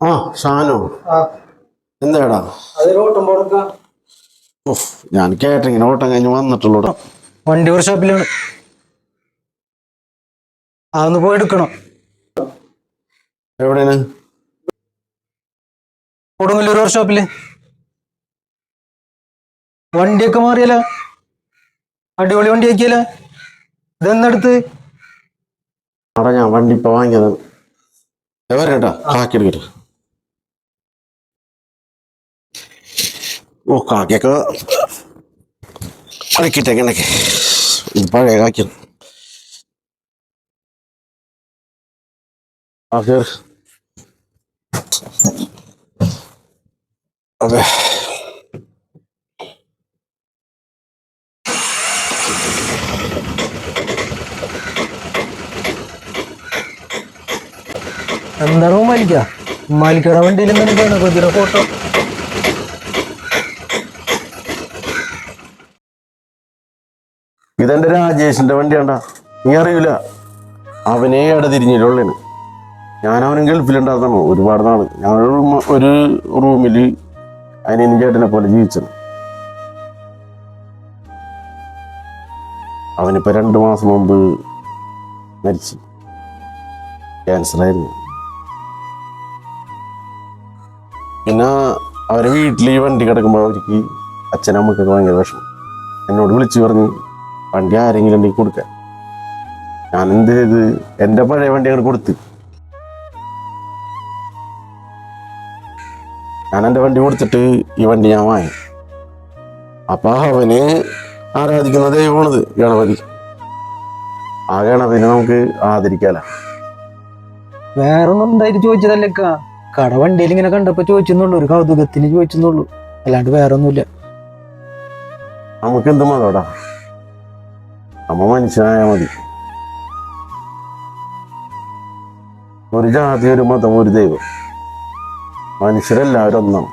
ആ ഷാനു എന്താടാ ഞാൻ കേട്ടറിങ്ങനെ ഓട്ടം കഴിഞ്ഞ് വന്നിട്ടുള്ളൂടാ. വണ്ടി വർക്ക്ഷോപ്പിലാണ്. അതൊന്ന് പോയി എടുക്കണം. എവിടെയാണ്? കൊടുങ്ങല്ലൂർ വർക്ക്ഷോപ്പില്. വണ്ടിയൊക്കെ മാറിയല്ല, അടിപൊളി വണ്ടി ആക്കിയല്ല. ഇതെന്നെടുത്ത് ആടാ ഞാൻ വണ്ടി ഇപ്പൊ വാങ്ങിയത്. എവരേട്ടാ കാക്കിയെടുക്കട്ടെ. ഓ കാക്കിയൊക്കെ അടക്കിട്ടേക്കണക്കെ പഴയ കാക്കിയ. അതെ എന്താണോ മാലിക്കയുടെ വണ്ടിയിൽ എന്താണ് കൊതിയുടെ ഫോട്ടോ? ഇതെന്റെ രാജേഷിന്റെ വണ്ടിയാണ്ടാ, നീ അറിയില്ല. അവനെ ഇട തിരിഞ്ഞിട്ടുള്ളേന്. ഞാൻ അവനും ഗൾഫിലുണ്ടായിരുന്നു ഒരുപാട് നാള്. ഞങ്ങൾ ഒരു റൂമില് അതിനും ചേട്ടനെ പോലെ ജീവിച്ചത്. അവനിപ്പോ 2 മാസം മുമ്പ് മരിച്ചു. ക്യാൻസർ ആയിരുന്നു. പിന്നെ അവരെ വീട്ടിൽ ഈ വണ്ടി കിടക്കുമ്പോൾ അവർക്ക് അച്ഛനമ്മക്കൊക്കെ ഭയങ്കര വിഷമം. എന്നോട് വിളിച്ചു പറഞ്ഞു വണ്ടി ആരെങ്കിലും ഉണ്ടെങ്കിൽ കൊടുക്കാൻ. ഞാൻ എന്ത് ചെയ്ത് എൻ്റെ പഴയ വണ്ടി അങ്ങോട്ട് കൊടുത്ത്. ഞാൻ എൻ്റെ വണ്ടി കൊടുത്തിട്ട് ഈ വണ്ടി ഞാൻ വാങ്ങി. അപ്പൊ അവന് ആരാധിക്കുന്ന ദൈവമാണത് ഗണപതി. ആ ഗണപതിനെ നമുക്ക് ആദരിക്കാലോ. വേറൊന്നും ഉണ്ടായിട്ട് ചോദിച്ചതല്ലേക്കാ, കട വണ്ടിയിൽ ഇങ്ങനെ കണ്ടപ്പോ ചോദിച്ചെന്നുള്ളൂ, ഒരു കൗതുകത്തിന് ചോദിച്ചെന്നുള്ളൂ, അല്ലാണ്ട് വേറെ ഒന്നുമില്ല. നമുക്ക് എന്ത് മതോടാ, നമ്മ മനുഷ്യനായാൽ മതി. ഒരു ജാതി, ഒരു മതം, ഒരു ദൈവം. മനുഷ്യരെല്ലാവരും ഒന്നാണ്.